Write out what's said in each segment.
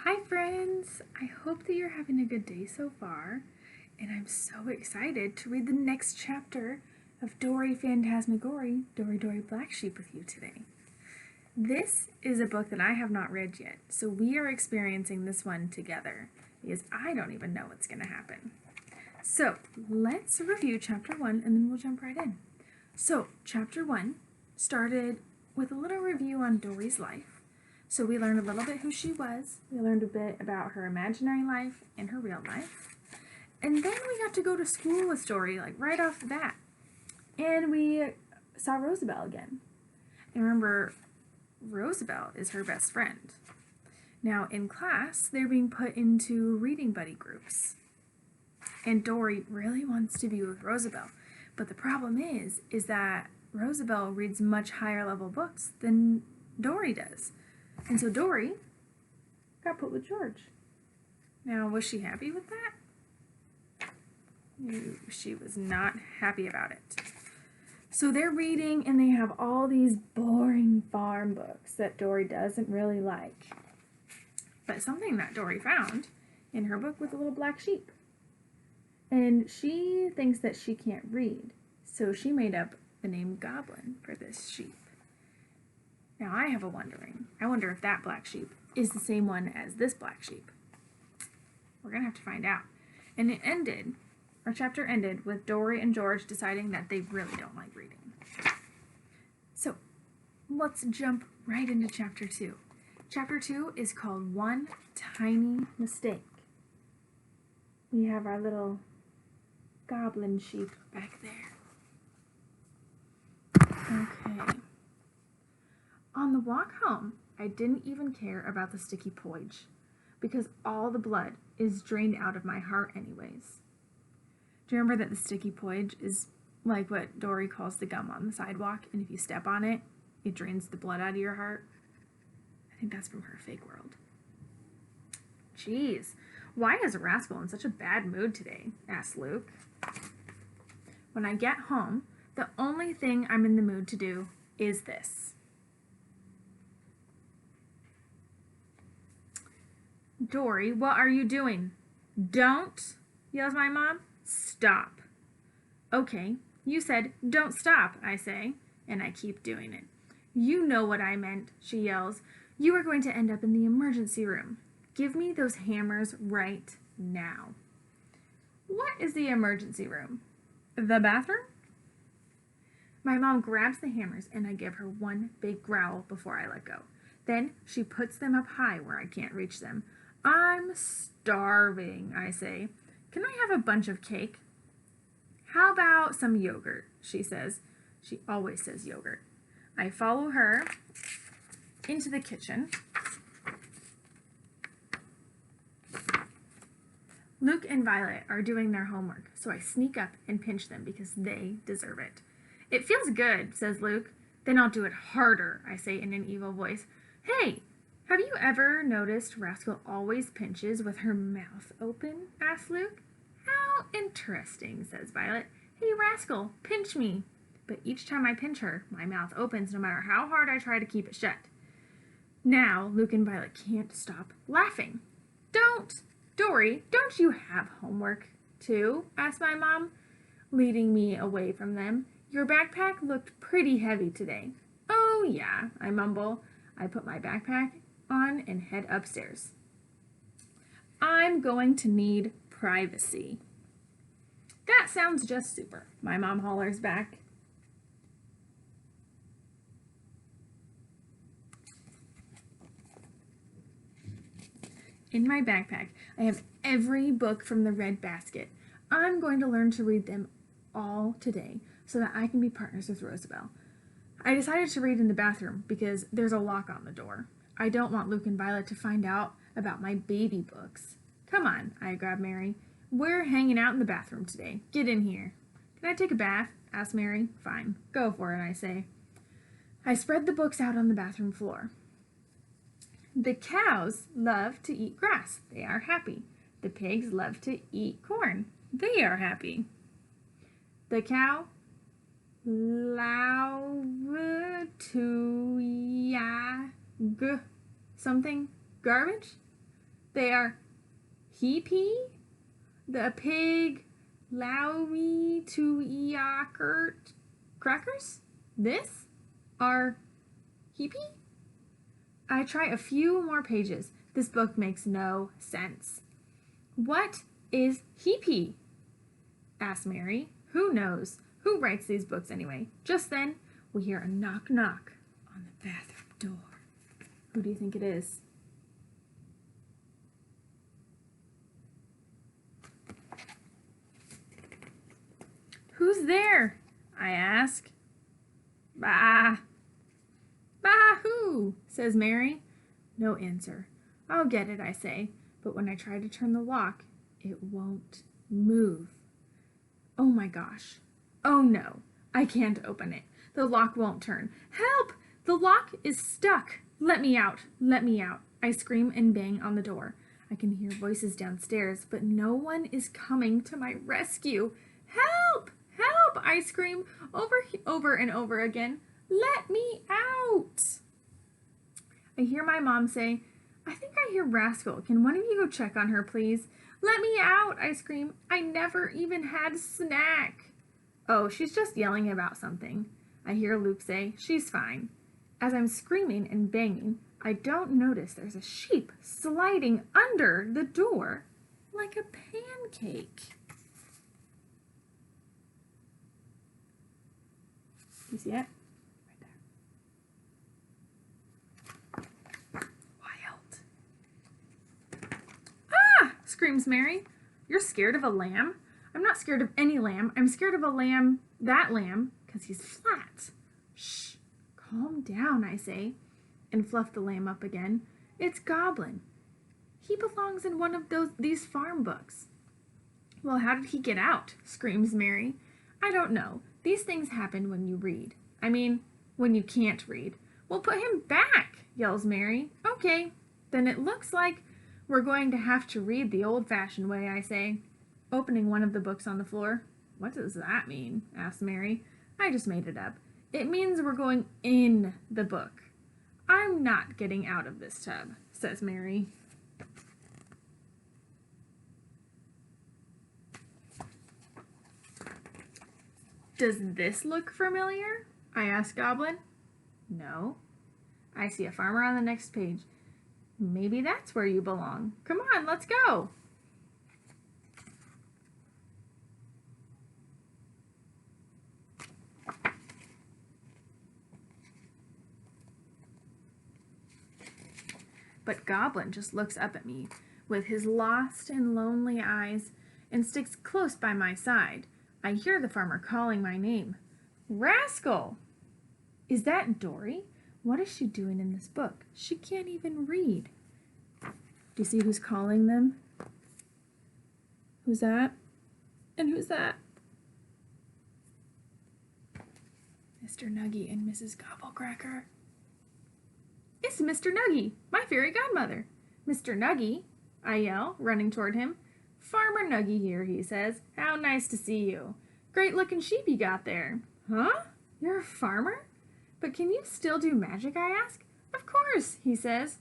Hi friends! I hope that you're having a good day so far, and I'm so excited to read the next chapter of Dory Phantasmagory, Dory Dory Black Sheep with you today. This is a book that I have not read yet, so we are experiencing this one together, because I don't even know what's going to happen. So, let's review chapter 1 and then we'll jump right in. So, chapter 1 started with a little review on Dory's life. So we learned a little bit who she was, we learned a bit about her imaginary life and her real life, and then we got to go to school with Dory, like right off the bat. And we saw Rosabelle again. And remember, Rosabelle is her best friend. Now in class, they're being put into reading buddy groups. And Dory really wants to be with Rosabelle. But the problem is that Rosabelle reads much higher level books than Dory does. And so Dory got put with George. Now, was she happy with that? No, she was not happy about it. So they're reading and they have all these boring farm books that Dory doesn't really like. But something that Dory found in her book was a little black sheep. And she thinks that she can't read, so she made up the name Goblin for this sheep. Now I have a wondering. I wonder if that black sheep is the same one as this black sheep. We're going to have to find out. And it ended, our chapter ended, with Dory and George deciding that they really don't like reading. So, let's jump right into chapter 2. Chapter 2 is called One Tiny Mistake. We have our little goblin sheep back there. Okay. On the walk home, I didn't even care about the sticky porridge, because all the blood is drained out of my heart anyways. Do you remember that the sticky porridge is like what Dory calls the gum on the sidewalk, and if you step on it, it drains the blood out of your heart? I think that's from her fake world. Jeez, why is Rascal in such a bad mood today? Asked Luke. When I get home, the only thing I'm in the mood to do is this. Dory, what are you doing? Don't, yells my mom. Stop. Okay, you said don't stop, I say, and I keep doing it. You know what I meant, she yells. You are going to end up in the emergency room. Give me those hammers right now. What is the emergency room? The bathroom? My mom grabs the hammers and I give her one big growl before I let go. Then she puts them up high where I can't reach them. I'm starving, I say. Can I have a bunch of cake? How about some yogurt, she says. She always says yogurt. I follow her into the kitchen. Luke and Violet are doing their homework, so I sneak up and pinch them because they deserve it. It feels good, says Luke. Then I'll do it harder, I say in an evil voice. Hey, have you ever noticed Rascal always pinches with her mouth open? Asks Luke. How interesting, says Violet. Hey, Rascal, pinch me. But each time I pinch her, my mouth opens no matter how hard I try to keep it shut. Now, Luke and Violet can't stop laughing. Dory, don't you have homework too? Asked my mom, leading me away from them. Your backpack looked pretty heavy today. Oh yeah, I mumble. I put my backpack on and head upstairs. I'm going to need privacy. That sounds just super, my mom hollers back. In my backpack, I have every book from the red basket. I'm going to learn to read them all today so that I can be partners with Rosabelle. I decided to read in the bathroom because there's a lock on the door. I don't want Luke and Violet to find out about my baby books. Come on, I grab Mary. We're hanging out in the bathroom today. Get in here. Can I take a bath? Asks Mary. Fine, go for it, I say. I spread the books out on the bathroom floor. The cows love to eat grass. They are happy. The pigs love to eat corn. They are happy. The cow love to something garbage? They are Heapy, the pig, allow me to eat crackers. This are Heapy. I try a few more pages. This book makes no sense. What is Heapy? Asked Mary. Who knows? Who writes these books anyway? Just then, we hear a knock knock on the bathroom door. Who do you think it is? Who's there? I ask. Bah. Bah who? Says Mary. No answer. I'll get it, I say, but when I try to turn the lock, it won't move. Oh my gosh. Oh no, I can't open it. The lock won't turn. Help! The lock is stuck. Let me out. Let me out. I scream and bang on the door. I can hear voices downstairs, but no one is coming to my rescue. Help! Help! I scream over and over again. Let me out! I hear my mom say, I think I hear Rascal. Can one of you go check on her, please? Let me out! I scream. I never even had a snack. Oh, she's just yelling about something. I hear Luke say, she's fine. As I'm screaming and banging, I don't notice there's a sheep sliding under the door like a pancake. You see it? Right there. Wild. Ah! Screams Mary. You're scared of a lamb? I'm not scared of any lamb. I'm scared of a lamb, that lamb, because he's flat. Shh. Calm down, I say, and fluff the lamb up again. It's Goblin. He belongs in one of these farm books. Well, how did he get out? Screams Mary. I don't know. These things happen when you read. I mean, when you can't read. Well, put him back, yells Mary. Okay, then it looks like we're going to have to read the old-fashioned way, I say, opening one of the books on the floor. What does that mean? Asks Mary. I just made it up. It means we're going in the book. I'm not getting out of this tub, says Mary. Does this look familiar? I ask Goblin. No. I see a farmer on the next page. Maybe that's where you belong. Come on, let's go. But Goblin just looks up at me with his lost and lonely eyes and sticks close by my side. I hear the farmer calling my name. Rascal! Is that Dory? What is she doing in this book? She can't even read. Do you see who's calling them? Who's that? And who's that? Mr. Nuggy and Mrs. Gobblecracker. It's Mr. Nuggy, my fairy godmother. Mr. Nuggy, I yell, running toward him. Farmer Nuggy here, he says. How nice to see you. Great looking sheep you got there. Huh? You're a farmer? But can you still do magic, I ask? Of course, he says.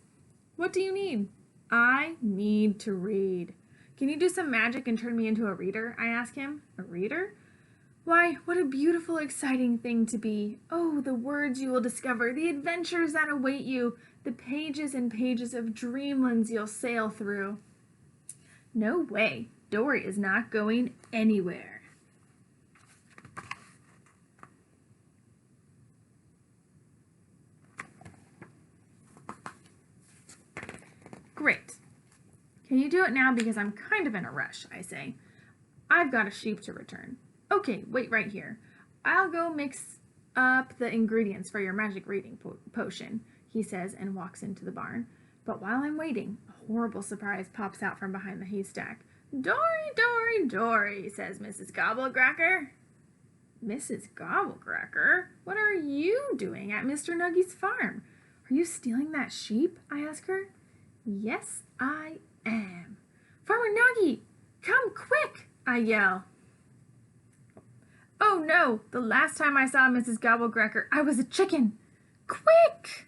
What do you need? I need to read. Can you do some magic and turn me into a reader? I ask him. A reader? Why, what a beautiful, exciting thing to be. Oh, the words you will discover, the adventures that await you, the pages and pages of dreamlands you'll sail through. No way. Dory is not going anywhere. Great. Can you do it now because I'm kind of in a rush, I say. I've got a sheep to return. Okay, wait right here. I'll go mix up the ingredients for your magic reading potion, he says and walks into the barn. But while I'm waiting, a horrible surprise pops out from behind the haystack. Dory, Dory, Dory, says Mrs. Gobblecracker. Mrs. Gobblecracker? What are you doing at Mr. Nuggy's farm? Are you stealing that sheep? I ask her. Yes, I am. Farmer Nuggy, come quick, I yell. Oh no, the last time I saw Mrs. Gobblecracker, I was a chicken. Quick!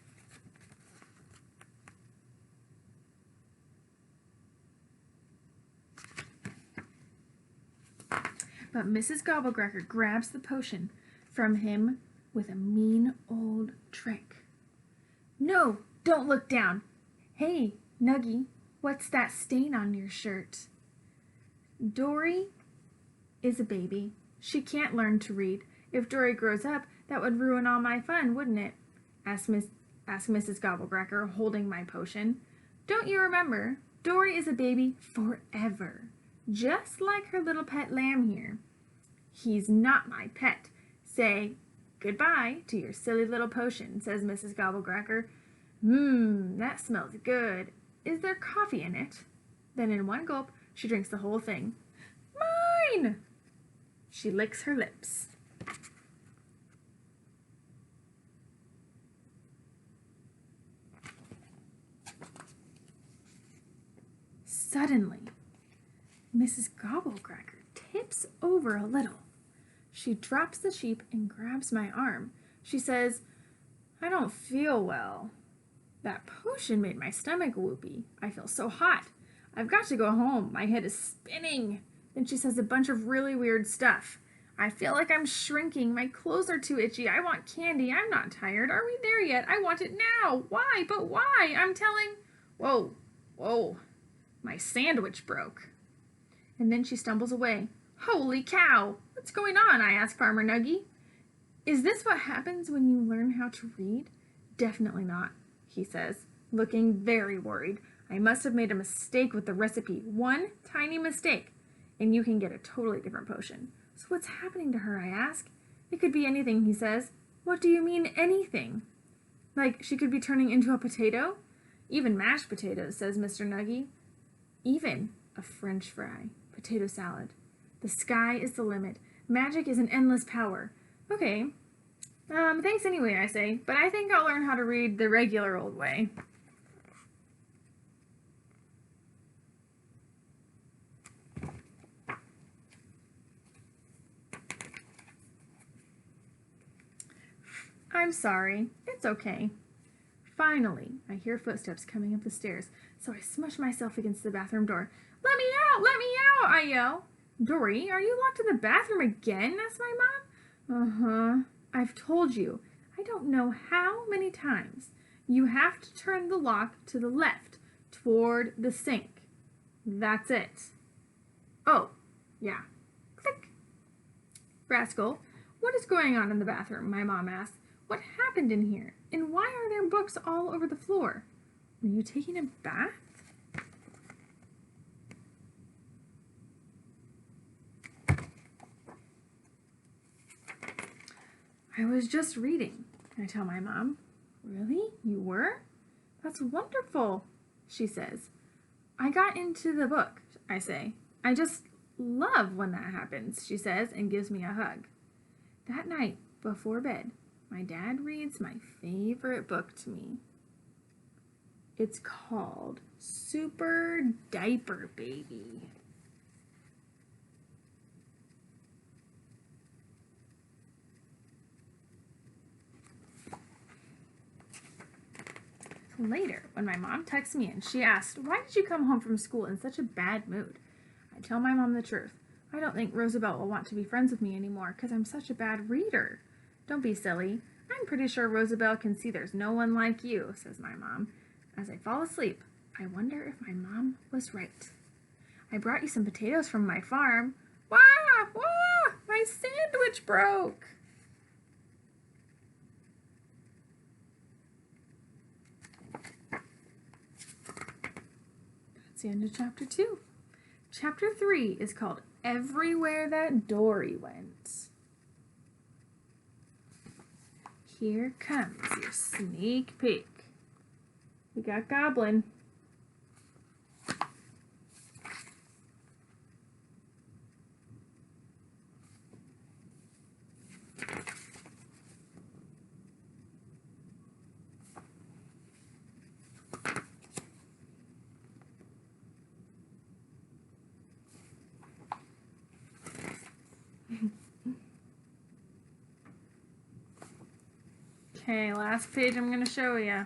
But Mrs. Gobblecracker grabs the potion from him with a mean old trick. No, don't look down. Hey, Nuggy, what's that stain on your shirt? Dory is a baby. She can't learn to read. If Dory grows up, that would ruin all my fun, wouldn't it? Asked Mrs. Gobblecracker, holding my potion. Don't you remember? Dory is a baby forever, just like her little pet lamb here. He's not my pet. Say goodbye to your silly little potion, says Mrs. Gobblecracker. That smells good. Is there coffee in it? Then in one gulp, she drinks the whole thing. Mine! She licks her lips. Suddenly, Mrs. Gobblecracker tips over a little. She drops the sheep and grabs my arm. She says, I don't feel well. That potion made my stomach whoopy. I feel so hot. I've got to go home. My head is spinning. Then she says a bunch of really weird stuff. I feel like I'm shrinking. My clothes are too itchy. I want candy. I'm not tired. Are we there yet? I want it now. Why? But why? I'm telling... Whoa. My sandwich broke. And then she stumbles away. Holy cow! What's going on? I ask Farmer Nuggy. Is this what happens when you learn how to read? Definitely not, he says, looking very worried. I must have made a mistake with the recipe. One tiny mistake, and you can get a totally different potion. So what's happening to her, I ask. It could be anything, he says. What do you mean, anything? Like she could be turning into a potato? Even mashed potatoes, says Mr. Nuggy. Even a French fry, potato salad. The sky is the limit. Magic is an endless power. Okay, thanks anyway, I say, but I think I'll learn how to read the regular old way. I'm sorry. It's okay. Finally, I hear footsteps coming up the stairs, so I smush myself against the bathroom door. Let me out! Let me out! I yell. Dory, are you locked in the bathroom again? Asks my mom. I've told you. I don't know how many times. You have to turn the lock to the left, toward the sink. That's it. Oh, yeah. Click. Rascal, what is going on in the bathroom? My mom asks. What happened in here? And why are there books all over the floor? Were you taking a bath? I was just reading, I tell my mom. Really? You were? That's wonderful, she says. I got into the book, I say. I just love when that happens, she says, and gives me a hug. That night, before bed, my dad reads my favorite book to me. It's called Super Diaper Baby. Later, when my mom texts me and she asks, why did you come home from school in such a bad mood? I tell my mom the truth. I don't think Roosevelt will want to be friends with me anymore because I'm such a bad reader. Don't be silly. I'm pretty sure Roosevelt can see there's no one like you, says my mom. As I fall asleep, I wonder if my mom was right. I brought you some potatoes from my farm. Wah! Wah! My sandwich broke! That's the end of chapter 2. Chapter 3 is called Everywhere That Dory Went. Here comes your sneak peek. We got Goblin. Okay, last page I'm going to show you.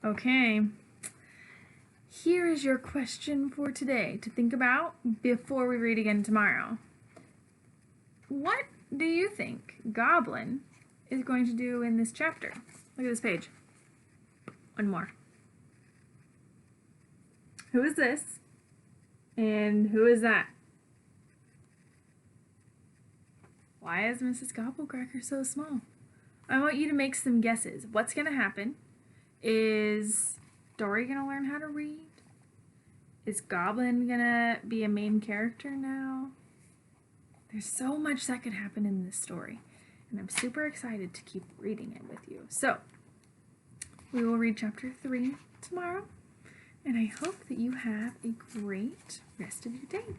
Okay, here is your question for today to think about before we read again tomorrow. What do you think Goblin is going to do in this chapter? Look at this page. One more. Who is this? And who is that? Why is Mrs. Gobblecracker so small? I want you to make some guesses. What's going to happen? Is Dory going to learn how to read? Is Goblin going to be a main character now? There's so much that could happen in this story, and I'm super excited to keep reading it with you. So, we will read chapter 3 tomorrow, and I hope that you have a great rest of your day.